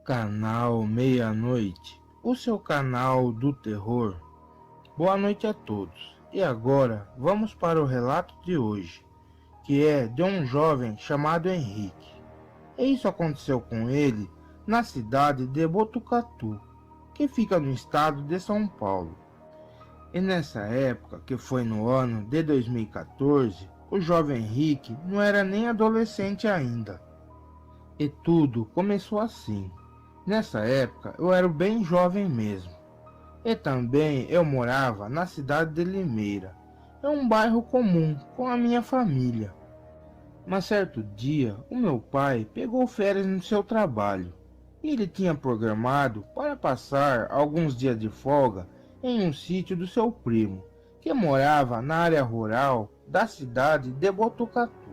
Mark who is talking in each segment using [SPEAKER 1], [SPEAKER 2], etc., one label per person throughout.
[SPEAKER 1] Canal Meia-Noite, o seu canal do terror. Boa noite a todos. E agora vamos para o relato de hoje, que é de um jovem chamado Henrique. E isso aconteceu com ele na cidade de Botucatu, que fica no estado de São Paulo. E nessa época, que foi no ano de 2014, o jovem Henrique não era nem adolescente ainda. E tudo começou assim. Nessa época eu era bem jovem mesmo. E também eu morava na cidade de Limeira. É um bairro comum com a minha família. Mas certo dia o meu pai pegou férias no seu trabalho. E ele tinha programado para passar alguns dias de folga em um sítio do seu primo, que morava na área rural da cidade de Botucatu.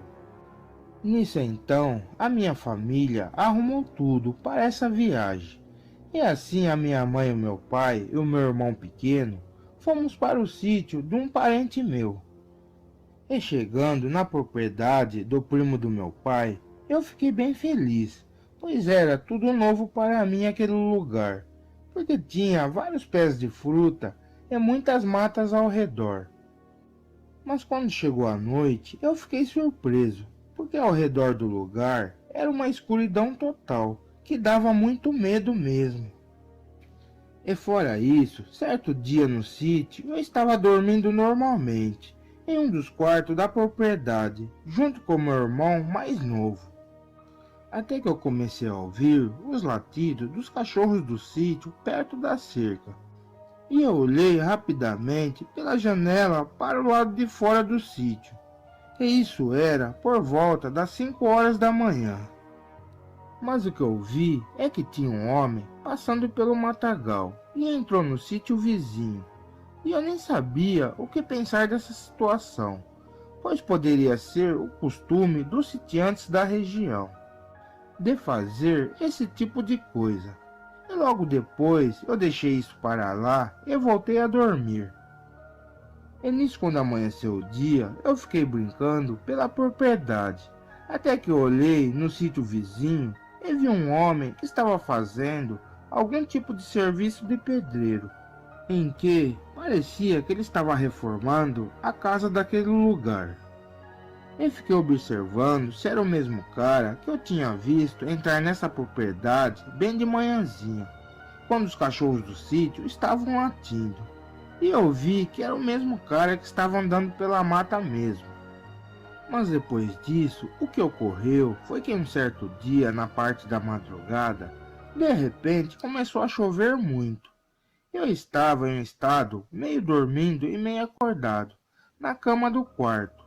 [SPEAKER 1] Nisso então, a minha família arrumou tudo para essa viagem. E assim a minha mãe, o meu pai e o meu irmão pequeno fomos para o sítio de um parente meu. E chegando na propriedade do primo do meu pai, eu fiquei bem feliz, pois era tudo novo para mim aquele lugar, porque tinha vários pés de fruta e muitas matas ao redor. Mas quando chegou a noite, eu fiquei surpreso, porque ao redor do lugar era uma escuridão total, que dava muito medo mesmo. E fora isso, certo dia no sítio, eu estava dormindo normalmente, em um dos quartos da propriedade, junto com meu irmão mais novo. Até que eu comecei a ouvir os latidos dos cachorros do sítio perto da cerca. E eu olhei rapidamente pela janela para o lado de fora do sítio. E isso era por volta das 5 horas da manhã. Mas o que eu vi é que tinha um homem passando pelo matagal e entrou no sítio vizinho. E eu nem sabia o que pensar dessa situação, pois poderia ser o costume dos sitiantes da região de fazer esse tipo de coisa. E logo depois eu deixei isso para lá e voltei a dormir. E nisso, quando amanheceu o dia, eu fiquei brincando pela propriedade, até que eu olhei no sítio vizinho e vi um homem que estava fazendo algum tipo de serviço de pedreiro, em que parecia que ele estava reformando a casa daquele lugar. E fiquei observando se era o mesmo cara que eu tinha visto entrar nessa propriedade bem de manhãzinha, quando os cachorros do sítio estavam latindo. E eu vi que era o mesmo cara que estava andando pela mata mesmo. Mas depois disso, o que ocorreu foi que um certo dia, na parte da madrugada, de repente começou a chover muito. Eu estava em um estado meio dormindo e meio acordado, na cama do quarto.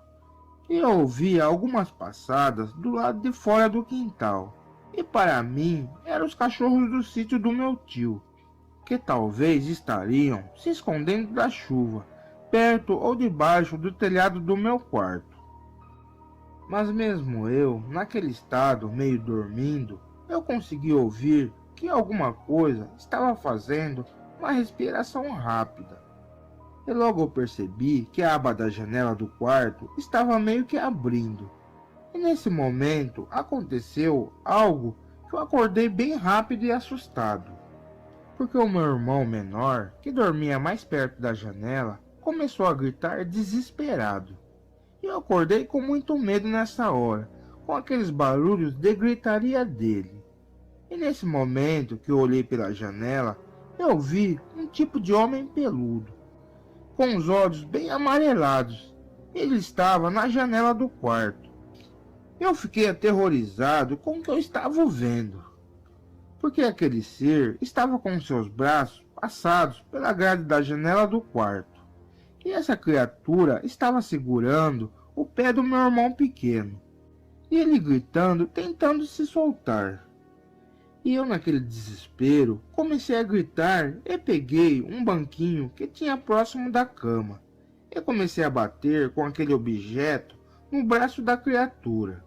[SPEAKER 1] E eu ouvia algumas passadas do lado de fora do quintal. E para mim, eram os cachorros do sítio do meu tio, que talvez estariam se escondendo da chuva, perto ou debaixo do telhado do meu quarto. Mas mesmo eu, naquele estado meio dormindo, eu consegui ouvir que alguma coisa estava fazendo uma respiração rápida. E logo eu percebi que a aba da janela do quarto estava meio que abrindo. E nesse momento aconteceu algo que eu acordei bem rápido e assustado, porque o meu irmão menor, que dormia mais perto da janela, começou a gritar desesperado. E eu acordei com muito medo nessa hora, com aqueles barulhos de gritaria dele. E nesse momento que eu olhei pela janela, eu vi um tipo de homem peludo, com os olhos bem amarelados. Ele estava na janela do quarto. Eu fiquei aterrorizado com o que eu estava vendo, porque aquele ser estava com seus braços passados pela grade da janela do quarto. E essa criatura estava segurando o pé do meu irmão pequeno. E ele gritando, tentando se soltar. E eu, naquele desespero, comecei a gritar e peguei um banquinho que tinha próximo da cama. E comecei a bater com aquele objeto no braço da criatura.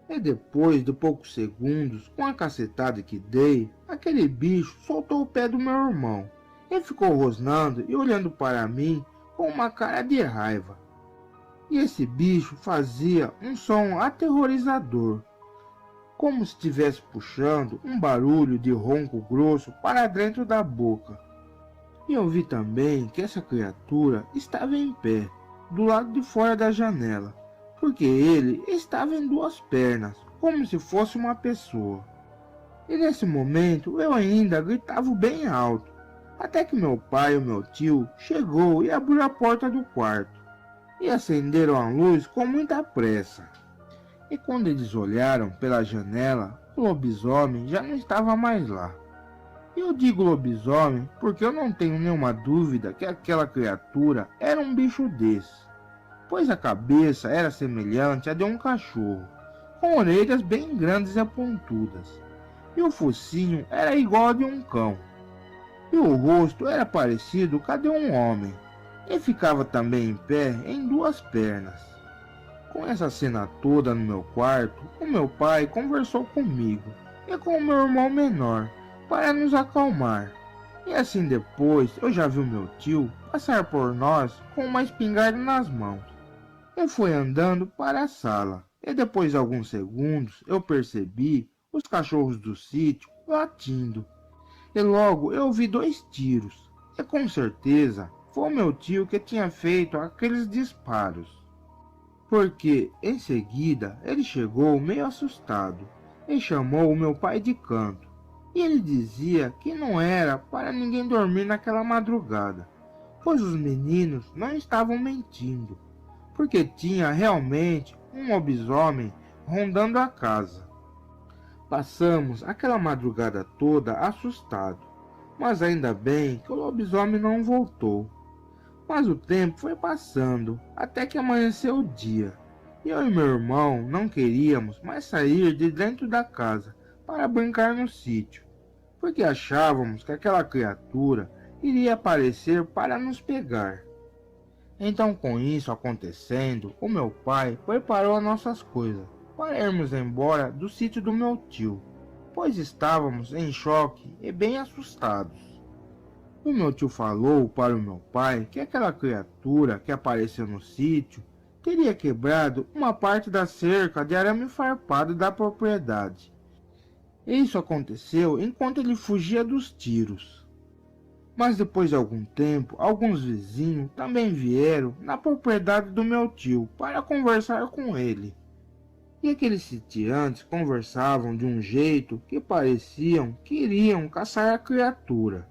[SPEAKER 1] E depois de poucos segundos, com a cacetada que dei, aquele bicho soltou o pé do meu irmão e ficou rosnando e olhando para mim com uma cara de raiva. E esse bicho fazia um som aterrorizador, como se estivesse puxando um barulho de ronco grosso para dentro da boca. E eu vi também que essa criatura estava em pé, do lado de fora da janela, porque ele estava em duas pernas, como se fosse uma pessoa. E nesse momento eu ainda gritava bem alto, até que meu pai e o meu tio chegou e abriu a porta do quarto, e acenderam a luz com muita pressa. E quando eles olharam pela janela, o lobisomem já não estava mais lá. Eu digo lobisomem porque eu não tenho nenhuma dúvida que aquela criatura era um bicho desse, pois a cabeça era semelhante à de um cachorro, com orelhas bem grandes e pontudas, e o focinho era igual a de um cão, e o rosto era parecido com a de um homem, e ficava também em pé em duas pernas. Com essa cena toda no meu quarto, o meu pai conversou comigo e com o meu irmão menor, para nos acalmar. E assim depois eu já vi o meu tio passar por nós com uma espingarda nas mãos. Eu fui andando para a sala, e depois de alguns segundos eu percebi os cachorros do sítio latindo. E logo eu ouvi 2 tiros, e com certeza foi o meu tio que tinha feito aqueles disparos. Porque em seguida ele chegou meio assustado e chamou o meu pai de canto. E ele dizia que não era para ninguém dormir naquela madrugada, pois os meninos não estavam mentindo, porque tinha realmente um lobisomem rondando a casa. Passamos aquela madrugada toda assustados, mas ainda bem que o lobisomem não voltou. Mas o tempo foi passando até que amanheceu o dia, e eu e meu irmão não queríamos mais sair de dentro da casa para brincar no sítio, porque achávamos que aquela criatura iria aparecer para nos pegar. Então, com isso acontecendo, o meu pai preparou as nossas coisas para irmos embora do sítio do meu tio, pois estávamos em choque e bem assustados. O meu tio falou para o meu pai que aquela criatura que apareceu no sítio teria quebrado uma parte da cerca de arame farpado da propriedade. Isso aconteceu enquanto ele fugia dos tiros. Mas depois de algum tempo, alguns vizinhos também vieram na propriedade do meu tio para conversar com ele. E aqueles sitiantes conversavam de um jeito que pareciam que iriam caçar a criatura.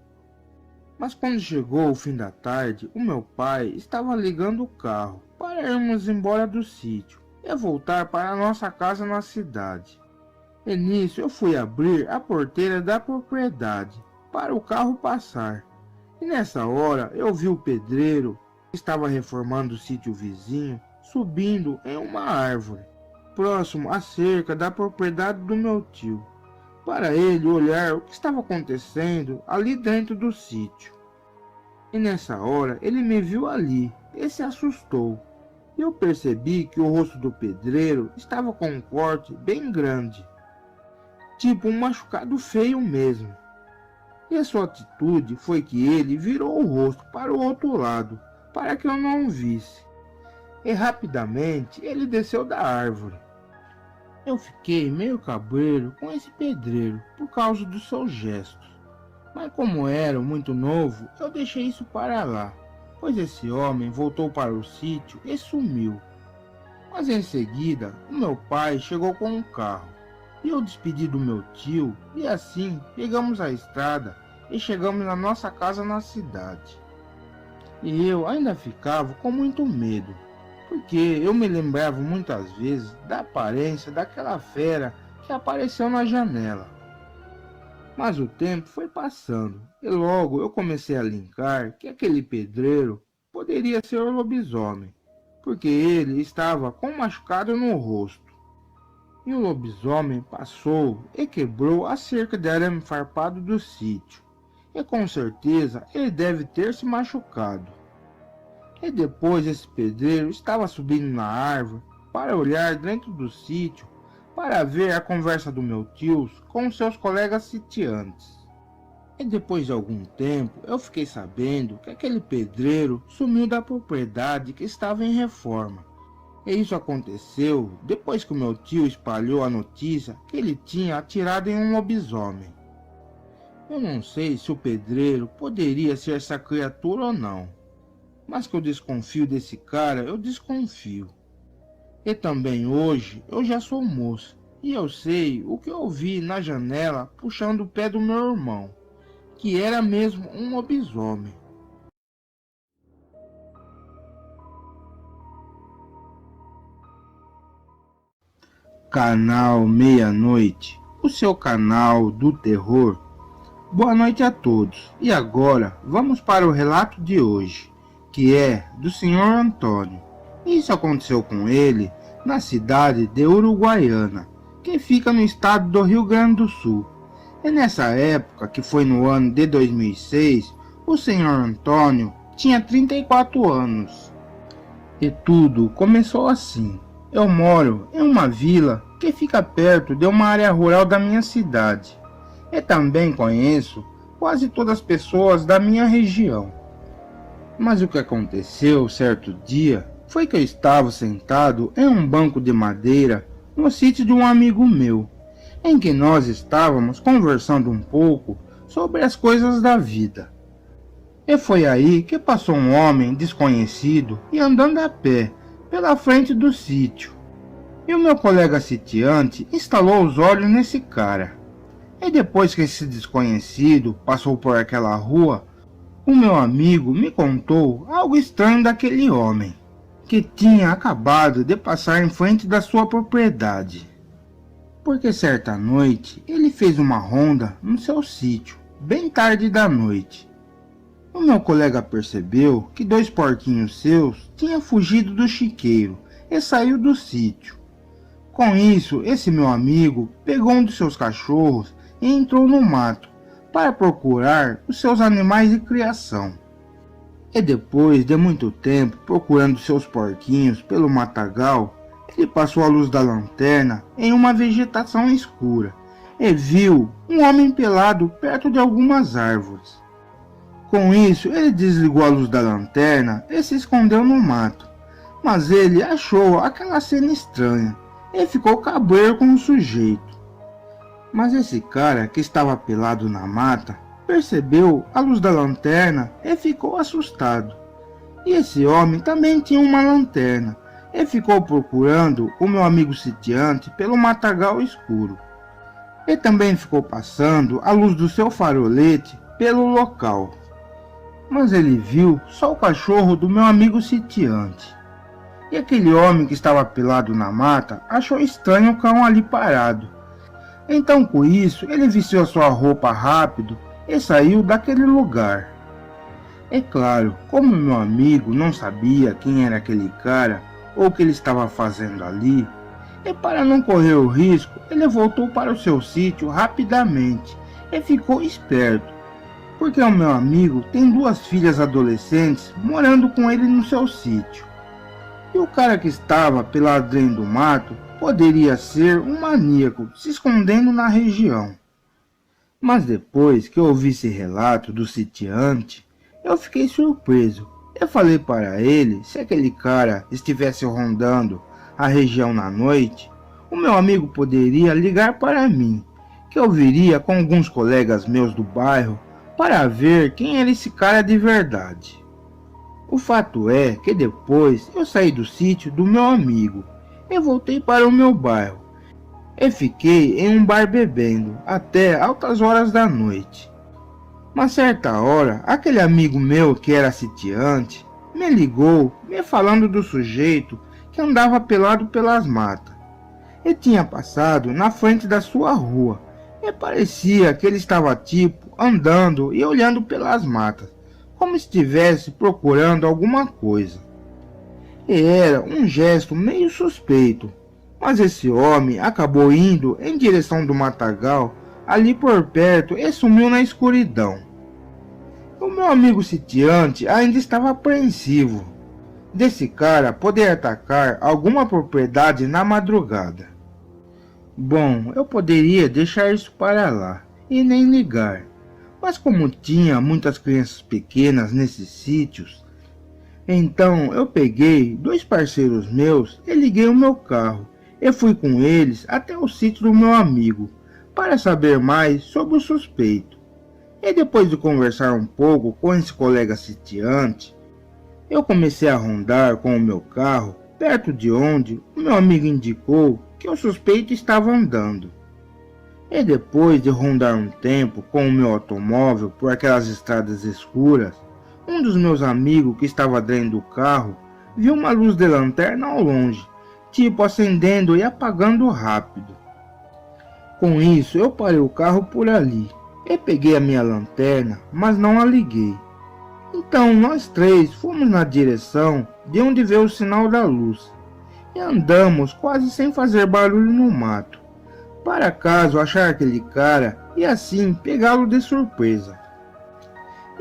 [SPEAKER 1] Mas quando chegou o fim da tarde, o meu pai estava ligando o carro para irmos embora do sítio e voltar para a nossa casa na cidade. E nisso eu fui abrir a porteira da propriedade para o carro passar. E nessa hora eu vi o pedreiro, que estava reformando o sítio vizinho, subindo em uma árvore, próximo à cerca da propriedade do meu tio, para ele olhar o que estava acontecendo ali dentro do sítio. E nessa hora ele me viu ali e se assustou. Eu percebi que o rosto do pedreiro estava com um corte bem grande, tipo um machucado feio mesmo. E a sua atitude foi que ele virou o rosto para o outro lado, para que eu não o visse. E rapidamente ele desceu da árvore. Eu fiquei meio cabreiro com esse pedreiro por causa dos seus gestos. Mas como era muito novo, eu deixei isso para lá, pois esse homem voltou para o sítio e sumiu. Mas em seguida, o meu pai chegou com um carro, e eu despedi do meu tio, e assim pegamos a estrada e chegamos na nossa casa na cidade. E eu ainda ficava com muito medo, porque eu me lembrava muitas vezes da aparência daquela fera que apareceu na janela. Mas o tempo foi passando, e logo eu comecei a linkar que aquele pedreiro poderia ser o lobisomem, porque ele estava com um machucado no rosto. E o lobisomem passou e quebrou a cerca de arame farpado do sítio, e com certeza ele deve ter se machucado. E depois esse pedreiro estava subindo na árvore para olhar dentro do sítio para ver a conversa do meu tio com seus colegas sitiantes. E depois de algum tempo eu fiquei sabendo que aquele pedreiro sumiu da propriedade que estava em reforma, E isso aconteceu depois que o meu tio espalhou a notícia que ele tinha atirado em um lobisomem. Eu não sei se o pedreiro poderia ser essa criatura ou não, mas que eu desconfio desse cara, eu desconfio. E também hoje eu já sou moço, e eu sei o que eu vi na janela puxando o pé do meu irmão, que era mesmo um lobisomem. Canal Meia-Noite, o seu canal do terror. Boa noite a todos. E agora vamos para o relato de hoje, que é do Sr. Antônio. Isso aconteceu com ele na cidade de Uruguaiana, que fica no estado do Rio Grande do Sul. E nessa época, que foi no ano de 2006, o Sr. Antônio tinha 34 anos. E tudo começou assim. Eu moro em uma vila que fica perto de uma área rural da minha cidade. E também conheço quase todas as pessoas da minha região. Mas o que aconteceu certo dia foi que eu estava sentado em um banco de madeira no sítio de um amigo meu, em que nós estávamos conversando um pouco sobre as coisas da vida. E foi aí que passou um homem desconhecido e andando a pé pela frente do sítio. E o meu colega sitiante instalou os olhos nesse cara. E depois que esse desconhecido passou por aquela rua, o meu amigo me contou algo estranho daquele homem, que tinha acabado de passar em frente da sua propriedade. Porque certa noite ele fez uma ronda no seu sítio, bem tarde da noite. O meu colega percebeu que 2 porquinhos seus tinham fugido do chiqueiro e saiu do sítio. Com isso, esse meu amigo pegou um dos seus cachorros e entrou no mato para procurar os seus animais de criação. E depois de muito tempo procurando seus porquinhos pelo matagal, ele passou a luz da lanterna em uma vegetação escura e viu um homem pelado perto de algumas árvores. Com isso, ele desligou a luz da lanterna e se escondeu no mato. Mas ele achou aquela cena estranha e ficou cabreiro com o sujeito. Mas esse cara que estava pelado na mata percebeu a luz da lanterna e ficou assustado. E esse homem também tinha uma lanterna e ficou procurando o meu amigo sitiante pelo matagal escuro. E também ficou passando a luz do seu farolete pelo local. Mas ele viu só o cachorro do meu amigo sitiante. E aquele homem que estava pelado na mata achou estranho o cão ali parado. Então, com isso, ele vestiu a sua roupa rápido e saiu daquele lugar. É claro, como meu amigo não sabia quem era aquele cara ou o que ele estava fazendo ali, e para não correr o risco, ele voltou para o seu sítio rapidamente e ficou esperto, porque o meu amigo tem 2 filhas adolescentes morando com ele no seu sítio. E o cara que estava pelado dentro do mato poderia ser um maníaco se escondendo na região. Mas depois que eu ouvi esse relato do sitiante, eu fiquei surpreso. Eu falei para ele se aquele cara estivesse rondando a região na noite, o meu amigo poderia ligar para mim, que eu viria com alguns colegas meus do bairro para ver quem era esse cara de verdade. O fato é que depois eu saí do sítio do meu amigo e voltei para o meu bairro. E fiquei em um bar bebendo até altas horas da noite. Mas certa hora, aquele amigo meu que era sitiante me ligou me falando do sujeito que andava pelado pelas matas. E tinha passado na frente da sua rua. E parecia que ele estava tipo andando e olhando pelas matas, como se estivesse procurando alguma coisa. E era um gesto meio suspeito, mas esse homem acabou indo em direção do matagal ali por perto e sumiu na escuridão. O meu amigo sitiante ainda estava apreensivo desse cara poder atacar alguma propriedade na madrugada. Bom, eu poderia deixar isso para lá e nem ligar, mas como tinha muitas crianças pequenas nesses sítios, Então eu peguei 2 parceiros meus e liguei o meu carro e fui com eles até o sítio do meu amigo para saber mais sobre o suspeito. E depois de conversar um pouco com esse colega sitiante, eu comecei a rondar com o meu carro perto de onde o meu amigo indicou que o suspeito estava andando. E depois de rondar um tempo com o meu automóvel por aquelas estradas escuras, um dos meus amigos que estava dentro do carro viu uma luz de lanterna ao longe, tipo acendendo e apagando rápido. Com isso, eu parei o carro por ali e peguei a minha lanterna, mas não a liguei. Então nós três fomos na direção de onde veio o sinal da luz e andamos quase sem fazer barulho no mato, para caso achar aquele cara e assim pegá-lo de surpresa.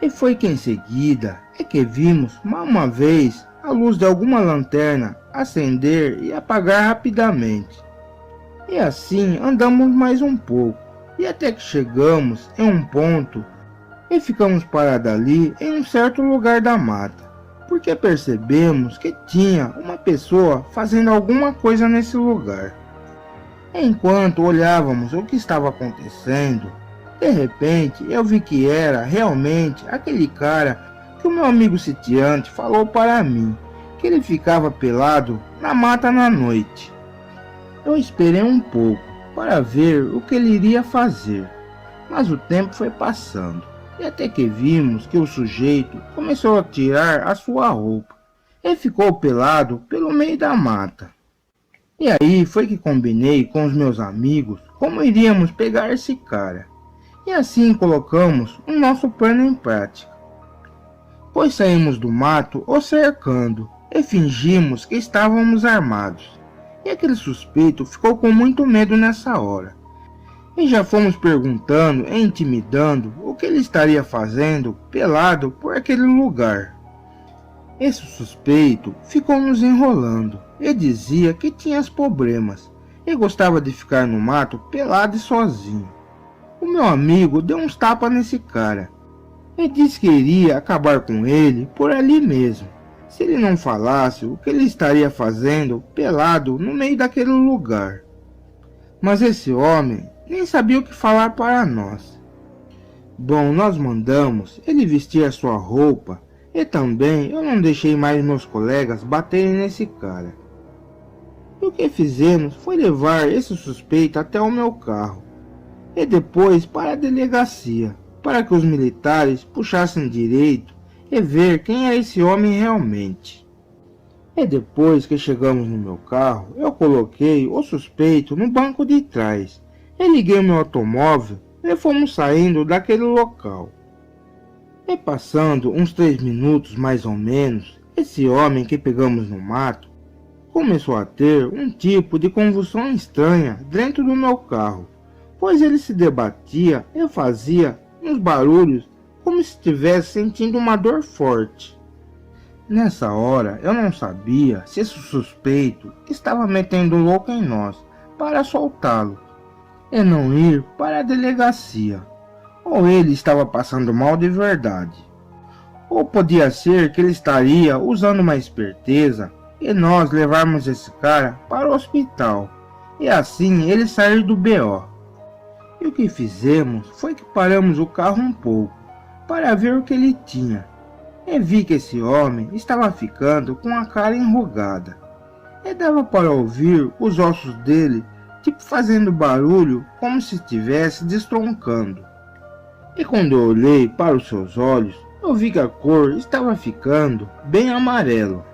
[SPEAKER 1] E foi que em seguida é que vimos mais uma vez a luz de alguma lanterna acender e apagar rapidamente. E assim andamos mais um pouco e até que chegamos em um ponto e ficamos parados ali em um certo lugar da mata, porque percebemos que tinha uma pessoa fazendo alguma coisa nesse lugar. Enquanto olhávamos o que estava acontecendo, de repente eu vi que era realmente aquele cara que o meu amigo sitiante falou para mim, que ele ficava pelado na mata na noite. Eu esperei um pouco para ver o que ele iria fazer, mas o tempo foi passando e até que vimos que o sujeito começou a tirar a sua roupa e ficou pelado pelo meio da mata. E aí foi que combinei com os meus amigos como iríamos pegar esse cara. E assim colocamos o nosso plano em prática. Pois saímos do mato o cercando e fingimos que estávamos armados. E aquele suspeito ficou com muito medo nessa hora. E já fomos perguntando e intimidando o que ele estaria fazendo pelado por aquele lugar. Esse suspeito ficou nos enrolando e dizia que tinha problemas e gostava de ficar no mato pelado e sozinho. O meu amigo deu uns tapas nesse cara e disse que iria acabar com ele por ali mesmo, se ele não falasse o que ele estaria fazendo pelado no meio daquele lugar. Mas esse homem nem sabia o que falar para nós. Bom, nós mandamos ele vestir a sua roupa e também eu não deixei mais meus colegas baterem nesse cara. E o que fizemos foi levar esse suspeito até o meu carro e depois para a delegacia, para que os militares puxassem direito e ver quem era esse homem realmente. E depois que chegamos no meu carro, eu coloquei o suspeito no banco de trás e liguei o meu automóvel e fomos saindo daquele local. E passando uns 3 minutos mais ou menos, esse homem que pegamos no mato começou a ter um tipo de convulsão estranha dentro do meu carro, pois ele se debatia e fazia uns barulhos como se estivesse sentindo uma dor forte. Nessa hora eu não sabia se esse suspeito estava metendo louco em nós para soltá-lo e não ir para a delegacia, ou ele estava passando mal de verdade, ou podia ser que ele estaria usando uma esperteza e nós levarmos esse cara para o hospital e assim ele sair do BO. E o que fizemos foi que paramos o carro um pouco para ver o que ele tinha e vi que esse homem estava ficando com a cara enrugada e dava para ouvir os ossos dele tipo fazendo barulho como se estivesse destroncando. E quando eu olhei para os seus olhos, eu vi que a cor estava ficando bem amarelo.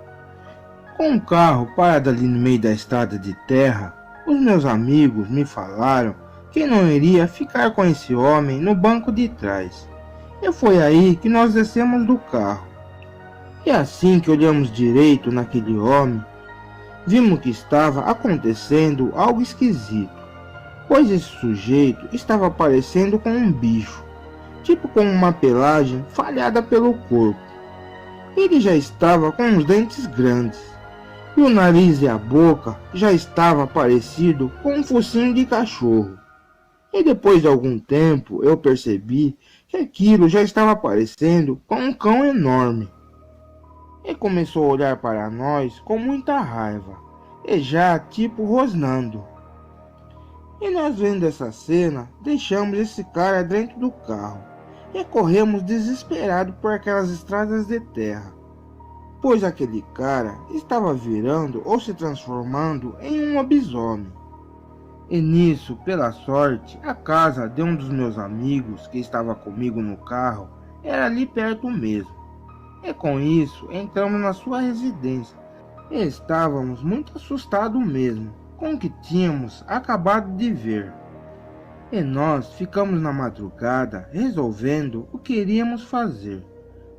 [SPEAKER 1] Com o carro parado ali no meio da estrada de terra, os meus amigos me falaram que não iria ficar com esse homem no banco de trás. E foi aí que nós descemos do carro. E assim que olhamos direito naquele homem, vimos que estava acontecendo algo esquisito, pois esse sujeito estava parecendo com um bicho, tipo com uma pelagem falhada pelo corpo. Ele já estava com os dentes grandes, e o nariz e a boca já estava parecido com um focinho de cachorro. E depois de algum tempo eu percebi que aquilo já estava parecendo com um cão enorme. e começou a olhar para nós com muita raiva, e já tipo rosnando. E nós vendo essa cena, deixamos esse cara dentro do carro e corremos desesperados por aquelas estradas de terra, pois aquele cara estava virando ou se transformando em um lobisomem. E nisso, pela sorte, a casa de um dos meus amigos que estava comigo no carro era ali perto mesmo. E com isso, entramos na sua residência e estávamos muito assustados mesmo com o que tínhamos acabado de ver. E nós ficamos na madrugada resolvendo o que iríamos fazer,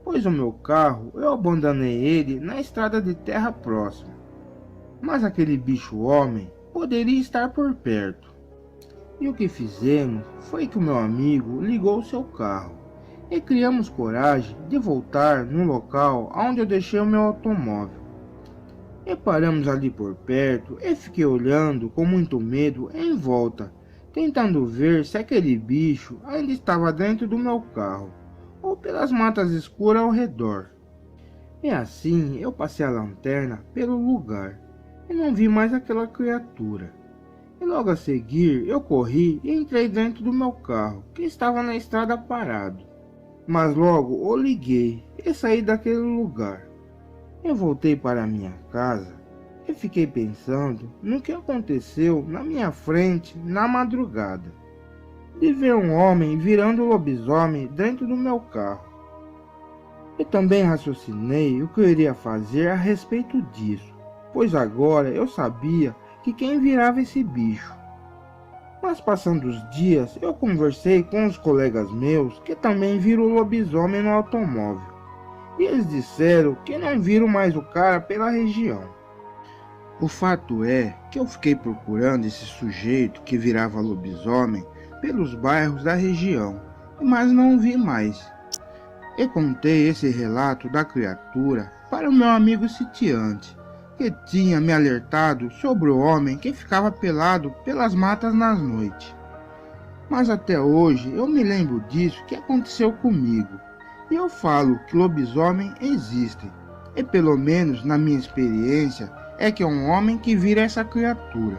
[SPEAKER 1] pois o meu carro eu abandonei ele na estrada de terra próxima. Mas aquele bicho homem poderia estar por perto. E o que fizemos foi que o meu amigo ligou seu carro e criamos coragem de voltar no local onde eu deixei o meu automóvel. E paramos ali por perto e fiquei olhando com muito medo em volta, tentando ver se aquele bicho ainda estava dentro do meu carro ou pelas matas escuras ao redor. E assim eu passei a lanterna pelo lugar e não vi mais aquela criatura. E logo a seguir eu corri e entrei dentro do meu carro, que estava na estrada parado. Mas logo eu liguei e saí daquele lugar. Eu voltei para minha casa e fiquei pensando no que aconteceu na minha frente na madrugada, de ver um homem virando lobisomem dentro do meu carro. E também raciocinei o que eu iria fazer a respeito disso, pois agora eu sabia que quem virava esse bicho. Mas passando os dias, eu conversei com os colegas meus que também viram o lobisomem no automóvel. E eles disseram que não viram mais o cara pela região. O fato é que eu fiquei procurando esse sujeito que virava lobisomem pelos bairros da região, mas não o vi mais. E contei esse relato da criatura para o meu amigo sitiante, que tinha me alertado sobre o homem que ficava pelado pelas matas nas noites. Mas até hoje eu me lembro disso que aconteceu comigo, e eu falo que lobisomem existem, e pelo menos na minha experiência é que é um homem que vira essa criatura.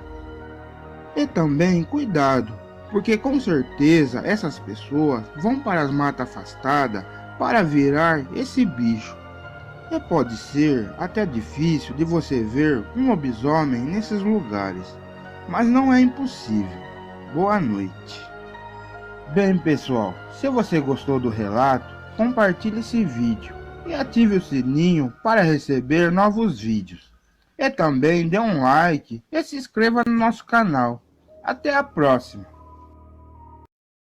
[SPEAKER 1] E também cuidado, porque com certeza essas pessoas vão para as matas afastadas para virar esse bicho. E pode ser até difícil de você ver um lobisomem nesses lugares, mas não é impossível. Boa noite. Bem pessoal, se você gostou do relato, compartilhe esse vídeo e ative o sininho para receber novos vídeos. E também dê um like e se inscreva no nosso canal. Até a próxima!